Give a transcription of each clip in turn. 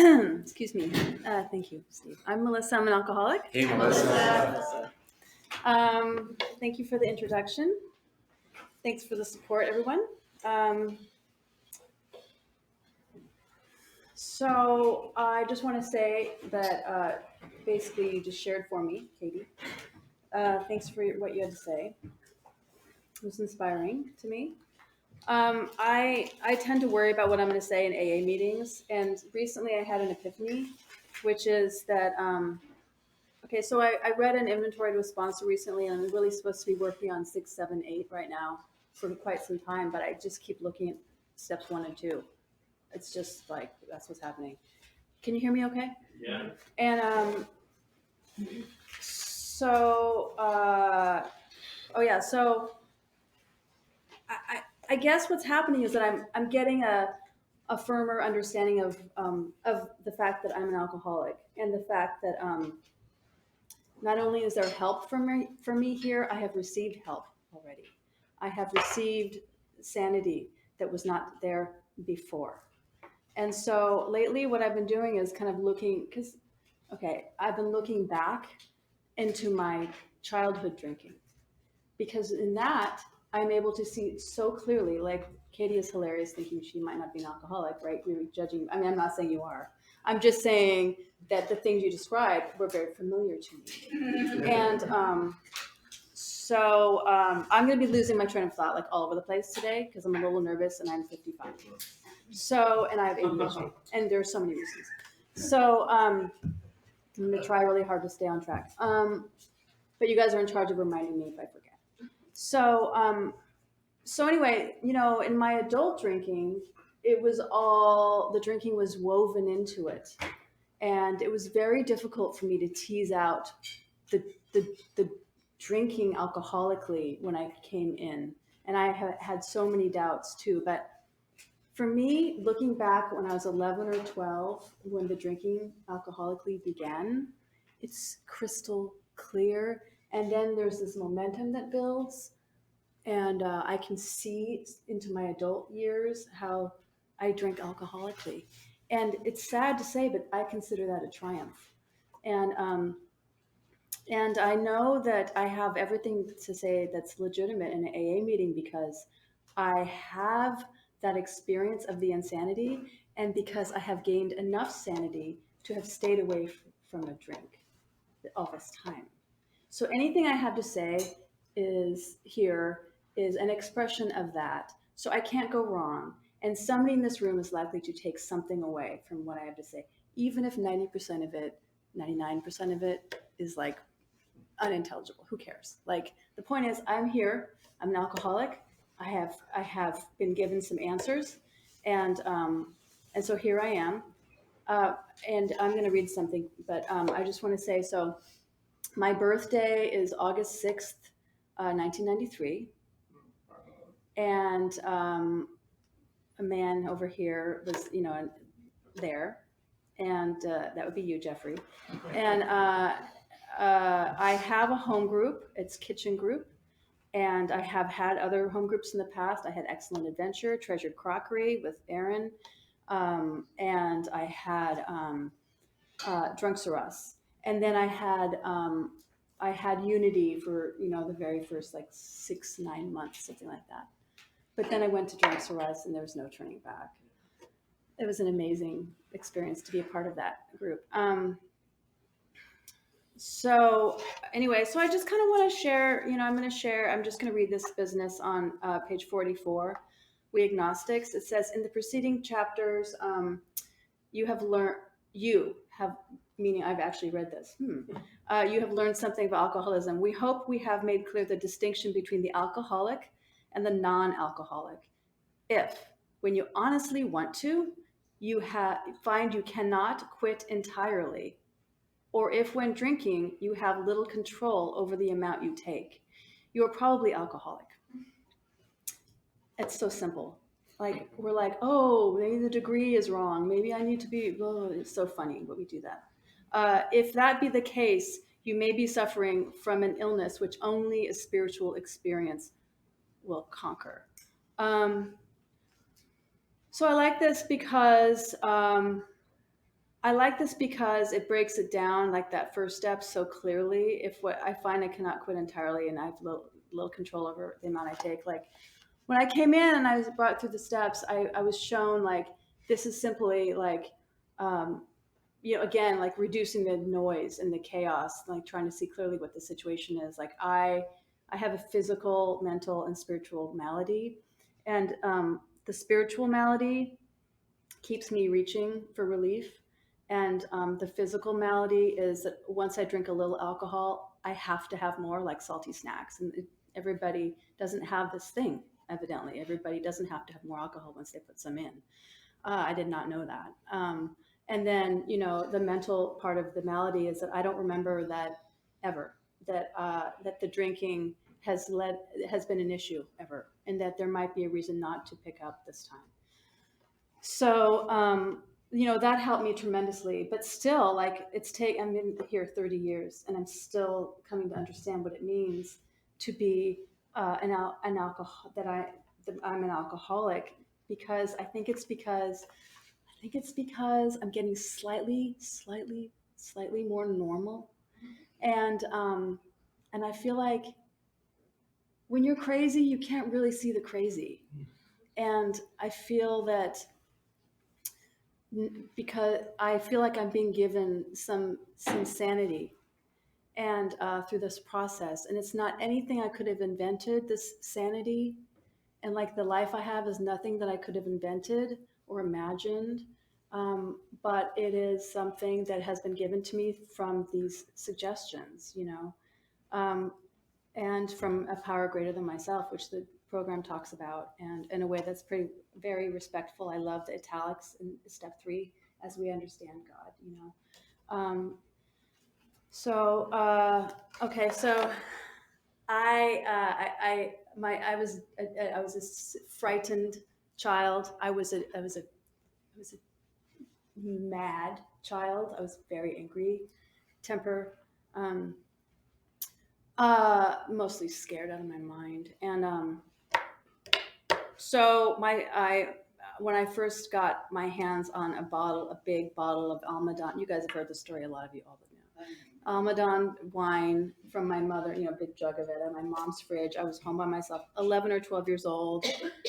Excuse me. Thank you, Steve. I'm Melissa. I'm an alcoholic. Hey, Melissa. Thank you for the introduction. Thanks for the support, everyone. So I just want to say that basically you just shared for me, Katie. Thanks for what you had to say. It was inspiring to me. I tend to worry about what I'm going to say in AA meetings, and recently I had an epiphany, which is that okay, so I read an inventory to a sponsor recently, and I'm really supposed to be working on 6, 7, 8 right now for quite some time, but I just keep looking at steps 1 and 2. It's just like, that's what's happening. Can you hear me okay? Yeah. And so, so I guess what's happening is that I'm getting a firmer understanding of the fact that I'm an alcoholic, and the fact that not only is there help for me here, I have received help already. I have received sanity that was not there before. And so lately what I've been doing is kind of looking, I've been looking back into my childhood drinking, because in that I'm able to see so clearly, like Katie is hilarious thinking she might not be an alcoholic, right? We were judging. I mean, I'm not saying you are. I'm just saying that the things you described were very familiar to me. And I'm going to be losing my train of thought like all over the place today because I'm a little nervous and I'm 55. So, and I have ADHD, and there's so many reasons. So I'm going to try really hard to stay on track. But you guys are in charge of reminding me if I forget. So anyway, in my adult drinking, the drinking was woven into it. And it was very difficult for me to tease out the drinking alcoholically when I came in. And I had so many doubts too. But for me, looking back when I was 11 or 12, when the drinking alcoholically began, it's crystal clear. And then there's this momentum that builds. And I can see into my adult years how I drink alcoholically. And it's sad to say, but I consider that a triumph. And I know that I have everything to say that's legitimate in an AA meeting because I have that experience of the insanity, and because I have gained enough sanity to have stayed away from a drink all this time. So anything I have to say is an expression of that. So I can't go wrong. And somebody in this room is likely to take something away from what I have to say, even if 90% of it, 99% of it is like unintelligible. Who cares? Like, the point is, I'm here. I'm an alcoholic. I have been given some answers, and so here I am. And I'm going to read something, but I just want to say, so my birthday is August 6th, 1993. And a man over here was, there. And that would be you, Jeffrey. And I have a home group. It's Kitchen Group. And I have had other home groups in the past. I had Excellent Adventure, Treasured Crockery with Aaron. And I had Drunks Are Us. And then I had Unity for, the very first 6-9 months, something like that. But then I went to Drunks Are Us and there was no turning back. It was an amazing experience to be a part of that group. So anyway, so I just kind of want to share, I'm just going to read this business on page 44, We Agnostics. It says, in the preceding chapters, meaning I've actually read this. You have learned something about alcoholism. We hope we have made clear the distinction between the alcoholic and the non-alcoholic. If, when you honestly want to, you find you cannot quit entirely, or if when drinking you have little control over the amount you take, you are probably alcoholic. It's so simple. Like, we're like, oh, maybe the degree is wrong. Maybe I need to be, it's so funny when we do that. If that be the case, you may be suffering from an illness which only a spiritual experience will conquer. So I like this because I like this because it breaks it down like that first step so clearly. If what I find I cannot quit entirely and I have little control over the amount I take. Like when I came in and I was brought through the steps, I was shown like this is simply like um, again, like reducing the noise and the chaos, like trying to see clearly what the situation is. Like I have a physical, mental, and spiritual malady, and the spiritual malady keeps me reaching for relief. And the physical malady is that once I drink a little alcohol, I have to have more, like salty snacks. And everybody doesn't have this thing, evidently. Everybody doesn't have to have more alcohol once they put some in. I did not know that. And then, the mental part of the malady is that I don't remember that ever, that the drinking has been an issue ever, and that there might be a reason not to pick up this time. So, that helped me tremendously. But still, like I'm in here 30 years, and I'm still coming to understand what it means to be an alcohol that I'm an alcoholic, because I think it's because I'm getting slightly more normal, and I feel like when you're crazy, you can't really see the crazy, and I feel that because I feel like I'm being given some sanity and through this process, and it's not anything I could have invented. This sanity and like the life I have is nothing that I could have invented or imagined, but it is something that has been given to me from these suggestions, um, and from a power greater than myself, which the program talks about, and in a way that's pretty very respectful. I love the italics in step 3, as we understand God. Um, so okay, so I was a frightened child. I was a mad child. I was very angry, temper, um, mostly scared out of my mind. And so when I first got my hands on a big bottle of Almadon, you guys have heard the story, a lot of you all know. Almadon wine from my mother, big jug of it, at my mom's fridge. I was home by myself, 11 or 12 years old,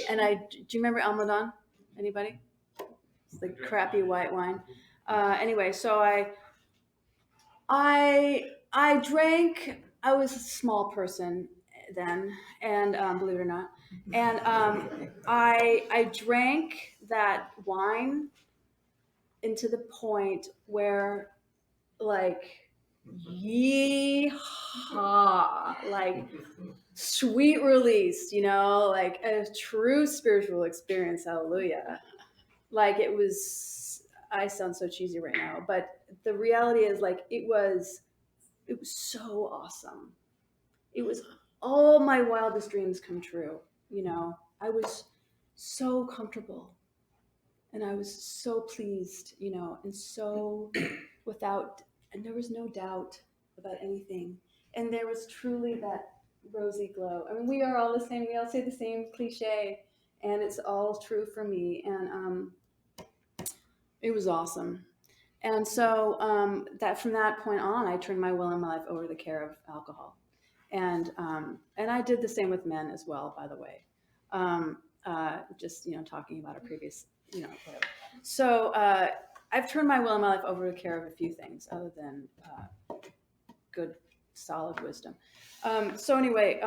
and do you remember Almadon? Anybody? It's the crappy white wine. Anyway, so I drank. I was a small person then, and believe it or not, and I drank that wine into the point where, like, yeehaw, like sweet release, like a true spiritual experience. Hallelujah. Like it was, I sound so cheesy right now, but the reality is like it was so awesome. It was all my wildest dreams come true. I was so comfortable, and I was so pleased, and so without, and there was no doubt about anything. And there was truly that rosy glow. I mean, we are all the same. We all say the same cliche, and it's all true for me. And it was awesome. And so that from that point on, I turned my will and my life over to the care of alcohol, and I did the same with men as well, by the way. Just talking about a previous, whatever. So I've turned my will and my life over to care of a few things other than good, solid wisdom. So anyway,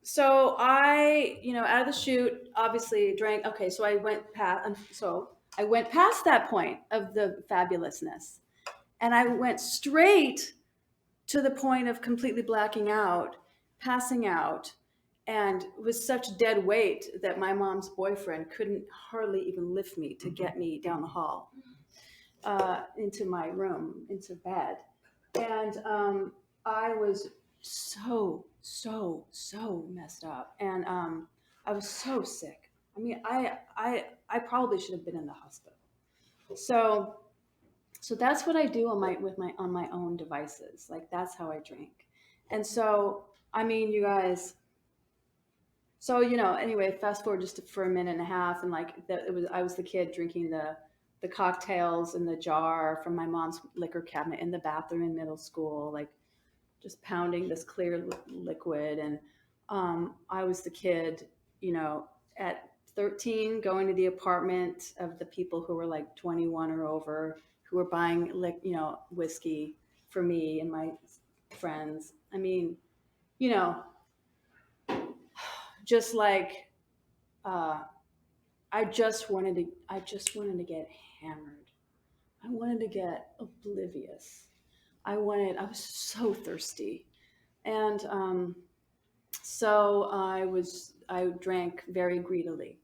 so I, out of the chute, obviously drank. Okay, so I went past that point of the fabulousness, and I went straight to the point of completely blacking out, passing out, and with such dead weight that my mom's boyfriend couldn't hardly even lift me to get me down the hall into my room, into bed. And I was so messed up, and I was so sick. I mean, I probably should have been in the hospital. So that's what I do on my own devices. Like that's how I drink. And so I mean, you guys. So anyway, fast forward just for a minute and a half, and like I was the kid drinking the cocktails in the jar from my mom's liquor cabinet in the bathroom in middle school, like just pounding this clear liquid. And I was the kid, you know, at 13 going to the apartment of the people who were like 21 or over, who were buying, you know, whiskey for me and my friends. I mean, you know, just like uh, I just wanted to get hammered. I wanted to get oblivious. I was so thirsty. And so I drank very greedily.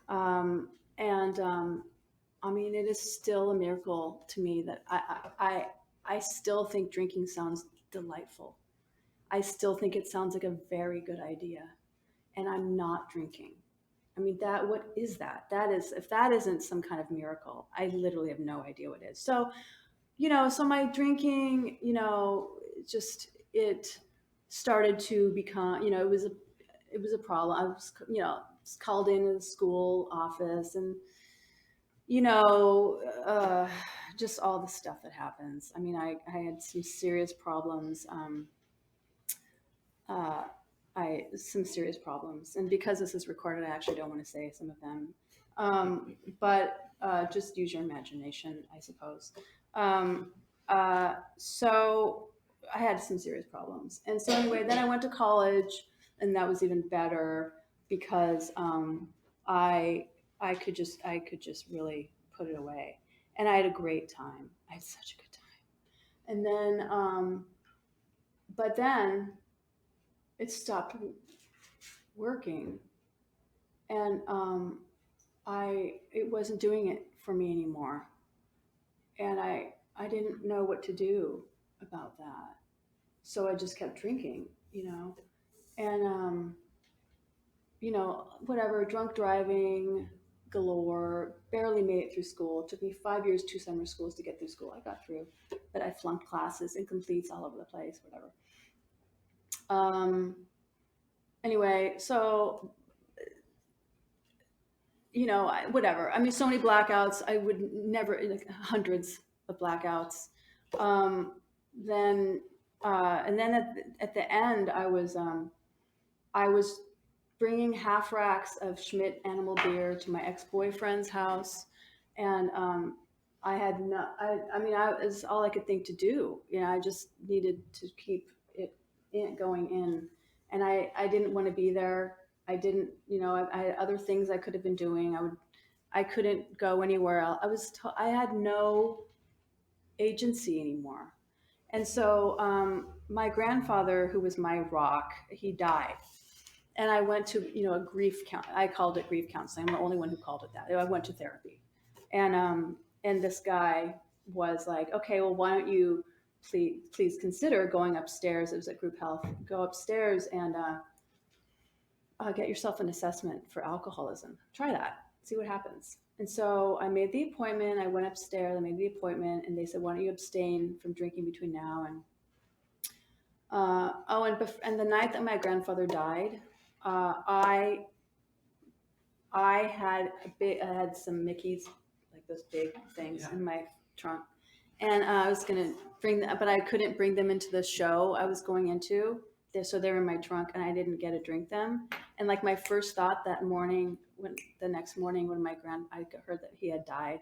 Um, and I mean, it is still a miracle to me that I still think drinking sounds delightful. I still think it sounds like a very good idea. And I'm not drinking. I mean, what is that? That is, if that isn't some kind of miracle, I literally have no idea what it is. So, you know, so my drinking, you know, it started to become, you know, it was a problem. I was, you know, called into the school office, and, you know, just all the stuff that happens. I mean, I had some serious problems. Uh, some serious problems, and because this is recorded, I actually don't want to say some of them. But just use your imagination, I suppose. Um, so I had some serious problems, and so anyway, then I went to college, and that was even better because I I could just really put it away, and I had a great time. I had such a good time, and then but then it stopped working, and I it wasn't doing it for me anymore, and I didn't know what to do about that, so I just kept drinking, you know, and you know, whatever, drunk driving galore, barely made it through school. It took me 5 years, two summer schools to get through school. I got through, but I flunked classes, incompletes all over the place, whatever. Um, anyway, so you know, whatever. I mean, so many blackouts. I would never, like, hundreds of blackouts. Um, then, and then at the end, I was bringing half racks of Schmidt Animal Beer to my ex boyfriend's house, and I had no. I mean, I was all I could think to do. You know, I just needed to keep it going in, and I didn't want to be there. I didn't, you know, I had other things I could have been doing. I couldn't go anywhere else. I had no agency anymore. And so my grandfather, who was my rock, he died. And I went to, you know, a grief count. I called it grief counseling. I'm the only one who called it that. I went to therapy, and this guy was like, okay, well, why don't you please consider going upstairs? It was at Group Health. Go upstairs and get yourself an assessment for alcoholism. Try that. See what happens. And so I made the appointment. I went upstairs. I made the appointment, and they said, "Why don't you abstain from drinking between now and and the night that my grandfather died, I I had some Mickey's, like those big things, in my trunk, and I was gonna bring them, but I couldn't bring them into the show I was going into. So they were in my trunk, and I didn't get to drink them. And like my first thought that morning, when the next morning when I heard that he had died,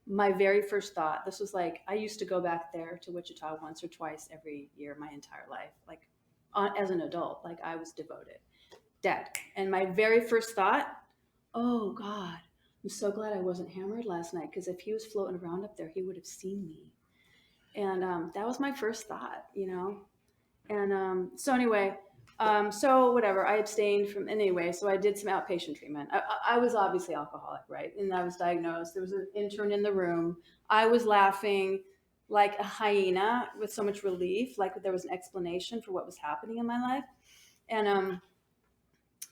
my very first thought, this was like, I used to go back there to Wichita once or twice every year my entire life, like as an adult, like I was devoted, dead. And my very first thought, oh God, I'm so glad I wasn't hammered last night, because if he was floating around up there, he would have seen me. And that was my first thought, you know. And so anyway, so whatever, I abstained from anyway. So I did some outpatient treatment. I was obviously alcoholic, right? And I was diagnosed. There was an intern in the room. I was laughing like a hyena with so much relief, like there was an explanation for what was happening in my life. And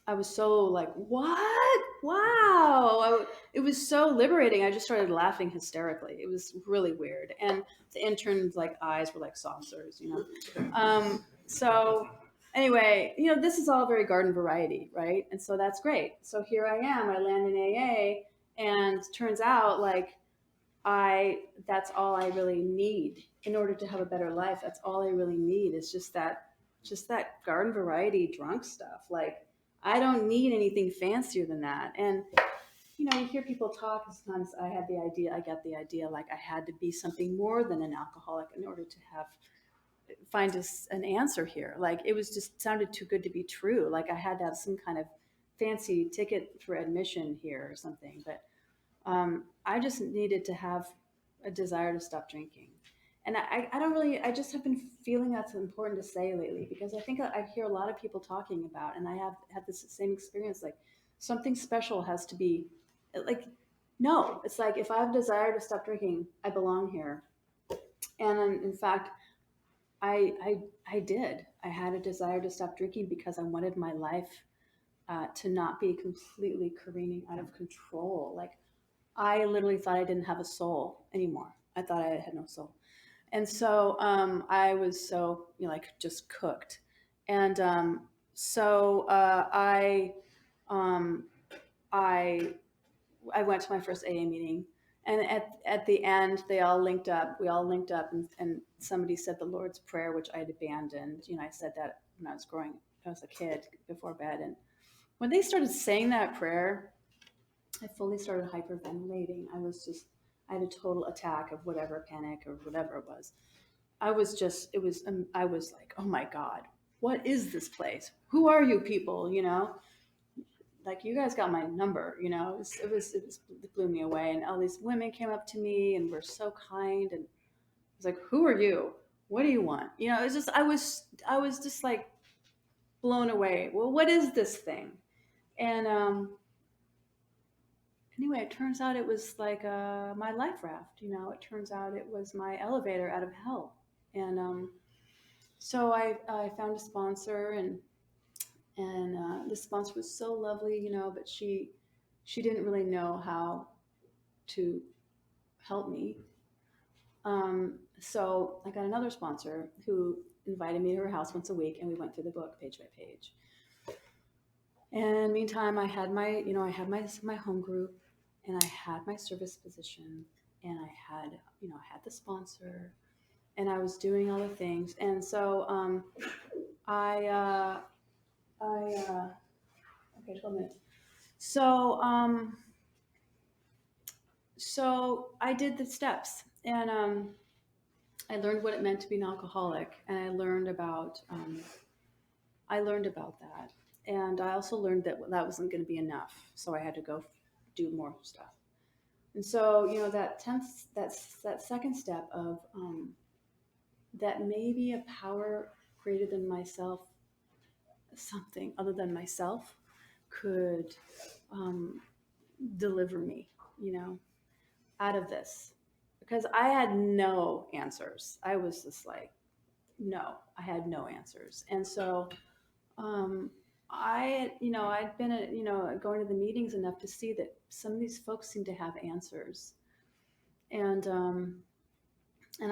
I was so like, what? Wow. It was so liberating. I just started laughing hysterically. It was really weird. And the intern's like eyes were like saucers, you know? So anyway, you know, this is all very garden variety, right? And so that's great. So here I am, I land in AA, and turns out like that's all I really need in order to have a better life. That's all I really need is just that garden variety drunk stuff. Like, I don't need anything fancier than that. And you hear people talk, and sometimes I get the idea like I had to be something more than an alcoholic in order to find an answer here. Like, it was just sounded too good to be true. Like I had to have some kind of fancy ticket for admission here or something. But I just needed to have a desire to stop drinking. And I don't really, I just have been feeling that's important to say lately, because I think I hear a lot of people talking about, and I have had this same experience, like something special has to be, like, no, it's like if I have a desire to stop drinking, I belong here. And in fact, I did. I had a desire to stop drinking because I wanted my life to not be completely careening out of control. Like, I literally thought I didn't have a soul anymore. I thought I had no soul. And so I was so, like, just cooked. And um, I, I went to my first AA meeting. And at the end, they all linked up. We all linked up, and somebody said the Lord's Prayer, which I had abandoned. I said that when I was a kid before bed. And when they started saying that prayer, I fully started hyperventilating. I had a total attack of whatever, panic or whatever it was. I was like, oh my God, what is this place? Who are you people? Like, you guys got my number, it blew me away. And all these women came up to me and were so kind. And I was like, who are you? What do you want? It's just, I was just like blown away. Well, what is this thing? And, anyway, it turns out it was like my life raft. It turns out it was my elevator out of hell. And so I found a sponsor, and the sponsor was so lovely, but she didn't really know how to help me. So I got another sponsor who invited me to her house once a week, and we went through the book page by page. And meantime, I had my home group, and I had my service position, and I had the sponsor, and I was doing all the things. And so I, okay, 12 minutes. So, so I did the steps, and I learned what it meant to be an alcoholic, and I learned about that, and I also learned that that wasn't going to be enough, so I had to go do more stuff. And so, that second step of that maybe a power greater than myself, something other than myself, could um, deliver me, out of this, because I had no answers. I was just like, no, I had no answers. And so um, I'd been going to the meetings enough to see that some of these folks seem to have answers. And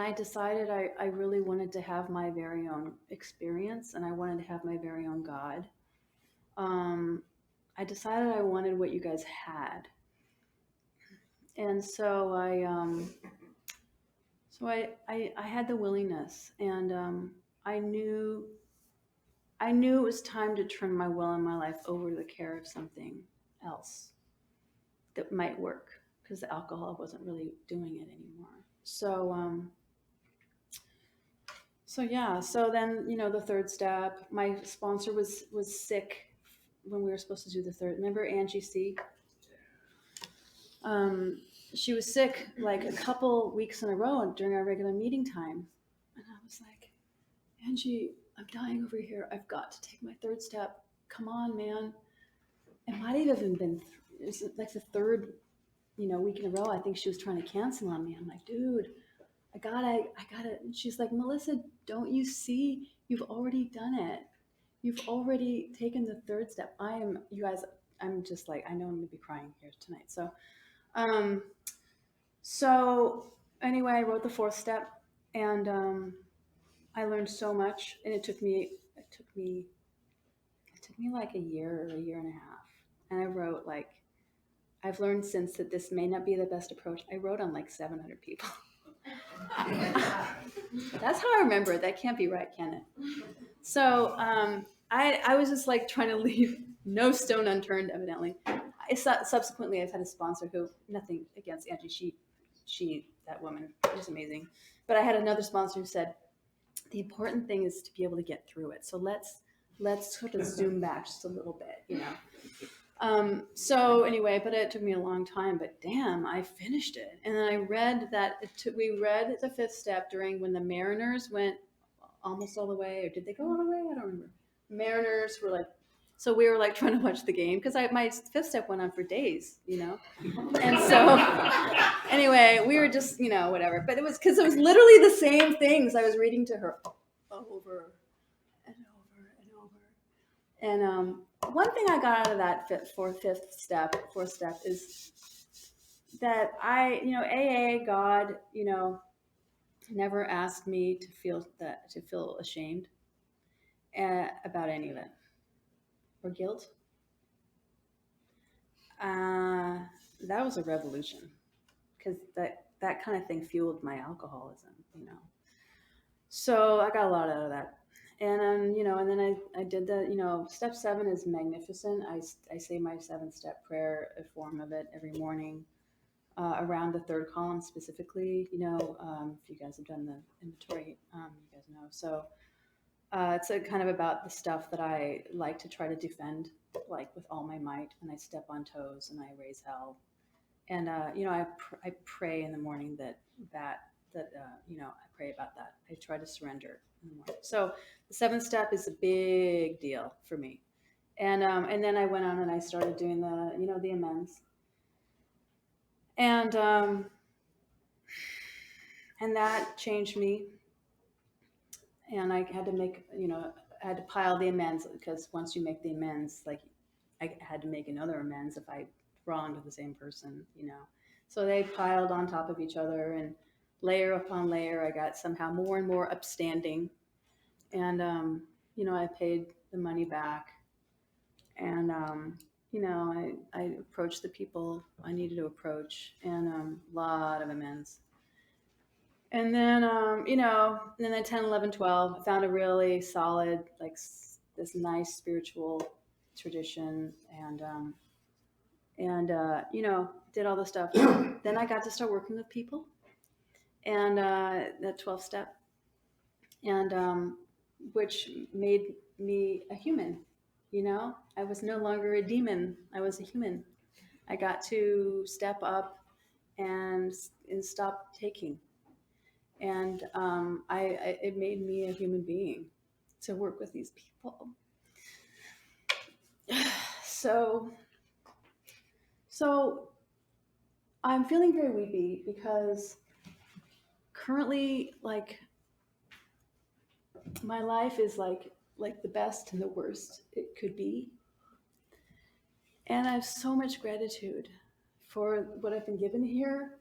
I decided I really wanted to have my very own experience, and I wanted to have my very own God. Um, I decided I wanted what you guys had. And so I had the willingness, and I knew it was time to turn my will and my life over to the care of something else that might work, because the alcohol wasn't really doing it anymore. So yeah. So then, the third step, my sponsor was sick when we were supposed to do the third. Remember Angie C? Um, she was sick like a couple weeks in a row during our regular meeting time, and I was like, Angie, I'm dying over here. I've got to take my third step. Come on, man. It might have even been it's like the third, week in a row. I think she was trying to cancel on me. I'm like, dude, I gotta. And she's like, Melissa, don't you see? You've already done it. You've already taken the third step. You guys, I'm just like, I know I'm gonna be crying here tonight. Um, so anyway, I wrote the fourth step, and I learned so much, and it took me like a year or a year and a half, and I wrote like I've learned since that this may not be the best approach. I wrote on like 700 people. That's how I remember it. That can't be right, can it? So I was just like trying to leave no stone unturned, evidently. Subsequently, I've had a sponsor who, nothing against Angie, that woman, she's amazing. But I had another sponsor who said, the important thing is to be able to get through it. So let's sort of zoom back just a little bit, So anyway, but it took me a long time, but damn, I finished it. And then I read that we read the fifth step during when the Mariners went almost all the way, or did they go all the way? I don't remember. Mariners were like, so we were like trying to watch the game because my fifth step went on for days, And so anyway, we were just, whatever. But it was because it was literally the same things I was reading to her over and over and over. And one thing I got out of that fourth step is that AA, God, never asked me to feel ashamed about any of it or guilt. That was a revolution because that kind of thing fueled my alcoholism, So I got a lot out of that. And and then I did the, step 7 is magnificent. I say my 7-step prayer, a form of it every morning, around the third column specifically. If you guys have done the inventory, you guys know. So it's kind of about the stuff that I like to try to defend, like with all my might, and I step on toes and I raise hell. And I pray in the morning that I pray about that. I try to surrender in the morning. So the 7th step is a big deal for me. And then I went on and I started doing the amends. And that changed me. And I had to I had to pile the amends, because once you make the amends, like I had to make another amends if I wronged the same person, So they piled on top of each other, and layer upon layer, I got somehow more and more upstanding. And, I paid the money back, and, I approached the people I needed to approach, and a lot of amends. And then, and then 10, 11, 12, I found a really solid, like this nice spiritual tradition, and did all the stuff. Then I got to start working with people, and the 12th step, and which made me a human. I was no longer a demon. I was a human. I got to step up and stop taking. And it made me a human being to work with these people. So I'm feeling very weepy because currently, like, my life is like the best and the worst it could be. And I have so much gratitude for what I've been given here.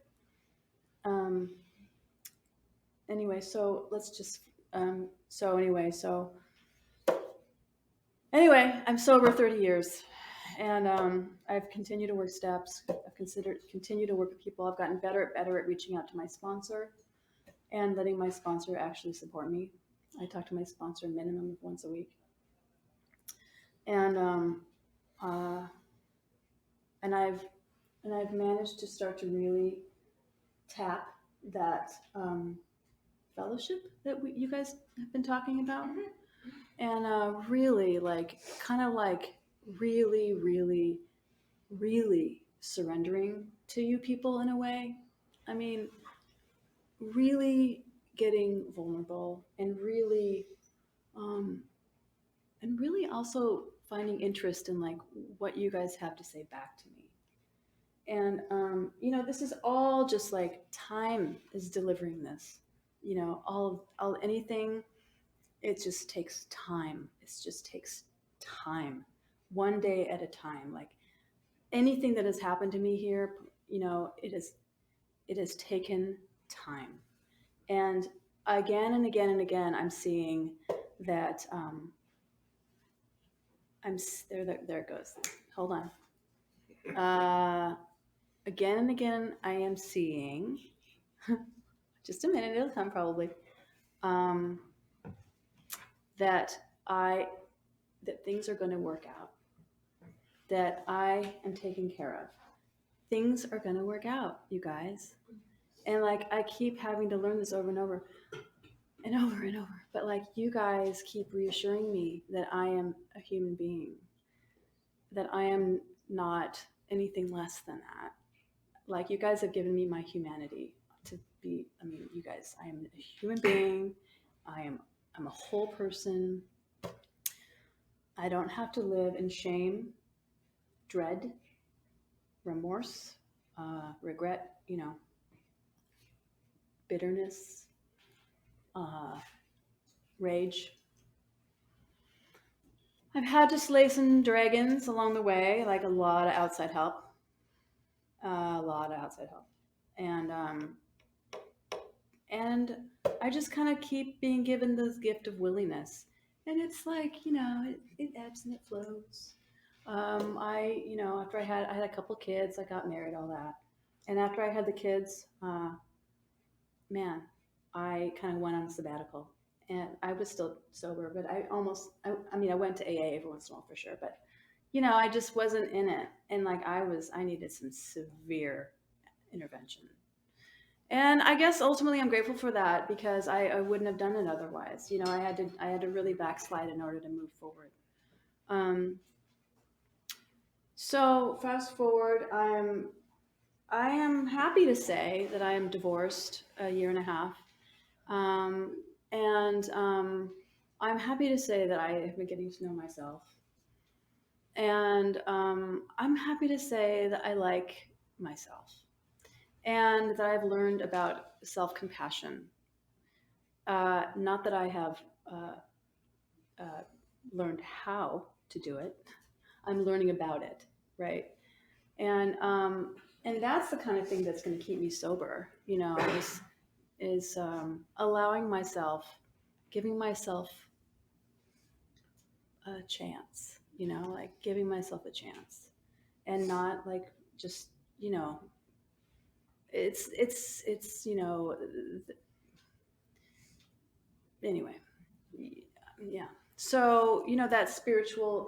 Anyway, so let's just, anyway, I'm sober 30 years, and I've continued to work steps. I've continued to work with people. I've gotten better at reaching out to my sponsor and letting my sponsor actually support me. I talk to my sponsor minimum of once a week. And I've managed to start to really tap that fellowship that you guys have been talking about. And really, like, kind of like really, really, really surrendering to you people in a way. I mean, really getting vulnerable, and really also finding interest in like what you guys have to say back to me. And this is all just like time is delivering this. All anything. It just takes time. It just takes time, one day at a time. Like anything that has happened to me here, it has taken time. And again and again and again, I'm seeing that. There it goes. Hold on. again and again, I am seeing, just a minute, it'll come probably, um, that I, that things are going to work out, that I am taken care of. Things are going to work out, you guys. And like, I keep having to learn this over and over and over and over. But like, you guys keep reassuring me that I am a human being, that I am not anything less than that. Like, you guys have given me my humanity to be, I mean, you guys, I am a human being. I'm a whole person. I don't have to live in shame, dread, remorse, regret, bitterness, uh, rage. I've had to slay some dragons along the way, like a lot of outside help, a lot of outside help, and and I just kind of keep being given this gift of willingness, and it's like it ebbs and it flows. After I had a couple kids, I got married, all that, and after I had the kids, man, I kind of went on a sabbatical, and I was still sober, but I mean, I went to AA every once in a while for sure, but I just wasn't in it, and like I needed some severe intervention. And I guess ultimately I'm grateful for that because I wouldn't have done it otherwise. I had to really backslide in order to move forward. Um, so fast forward, I am happy to say that I am divorced a year and a half, and I'm happy to say that I have been getting to know myself, and I'm happy to say that I like myself, and that I've learned about self compassion. Not that I have uh, uh, learned how to do it. I'm learning about it, right? And that's the kind of thing that's going to keep me sober. Is allowing myself, giving myself a chance. Like giving myself a chance, and not like just you know. It's anyway. Yeah. So that spiritual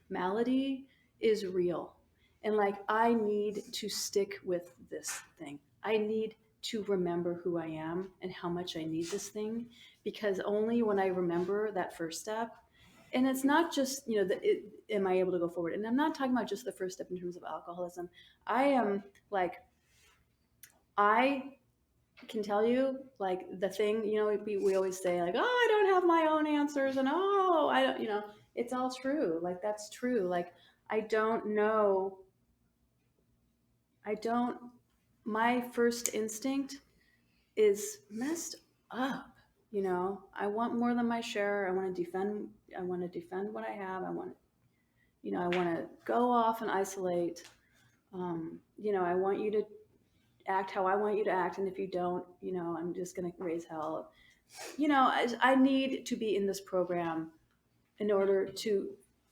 malady is real, and like I need to stick with this thing. I need to remember who I am and how much I need this thing, because only when I remember that first step, and it's not just am I able to go forward? And I'm not talking about just the first step in terms of alcoholism. I am like I can tell you like the thing we always say like, oh, I don't have my own answers, and oh, I don't, it's all true, like that's true, like I don't know. I don't My first instinct is messed up. I want more than my share. I want to defend what I have. I want to go off and isolate. I want you to act how I want you to act, and if you don't, I'm just going to raise hell. I need to be in this program in order to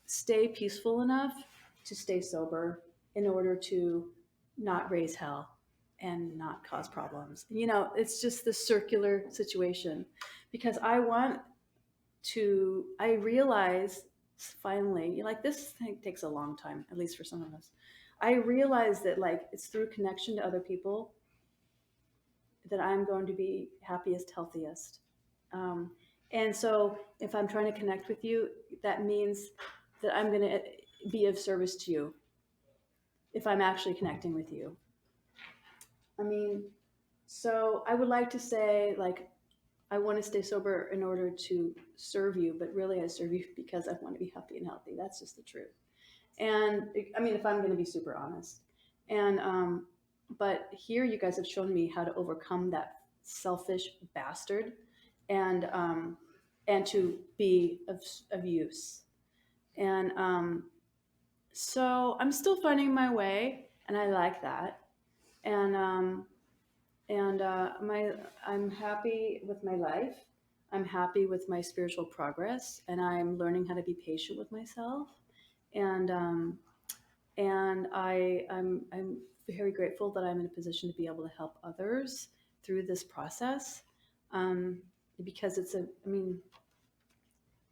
stay peaceful enough to stay sober, in order to not raise hell and not cause problems. It's just this circular situation, because I realize finally, like this thing takes a long time, at least for some of us. I realize that like it's through connection to other people that I'm going to be happiest, healthiest. Um, and so if I'm trying to connect with you, that means that I'm going to be of service to you if I'm actually connecting with you. I mean, so I would like to say, like, I want to stay sober in order to serve you, but really I serve you because I want to be happy and healthy. That's just the truth. And I mean, if I'm going to be super honest. And but here you guys have shown me how to overcome that selfish bastard, and to be of use. And so I'm still finding my way, and I like that. And my I'm happy with my life. I'm happy with my spiritual progress, and I'm learning how to be patient with myself. And And I'm very grateful that I'm in a position to be able to help others through this process. Um, because I mean,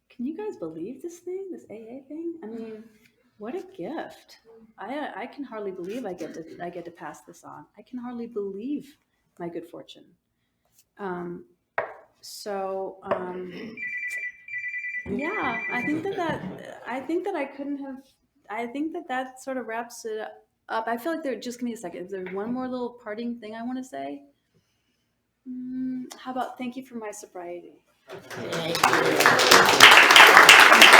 can you guys believe this thing, this AA thing? I mean, what a gift. I can hardly believe I get to pass this on. I can hardly believe my good fortune. Um, so yeah, I think that I couldn't have. I think that that sort of wraps it up. I feel like just give me a second. Is there one more little parting thing I want to say? How about thank you for my sobriety? Thank you.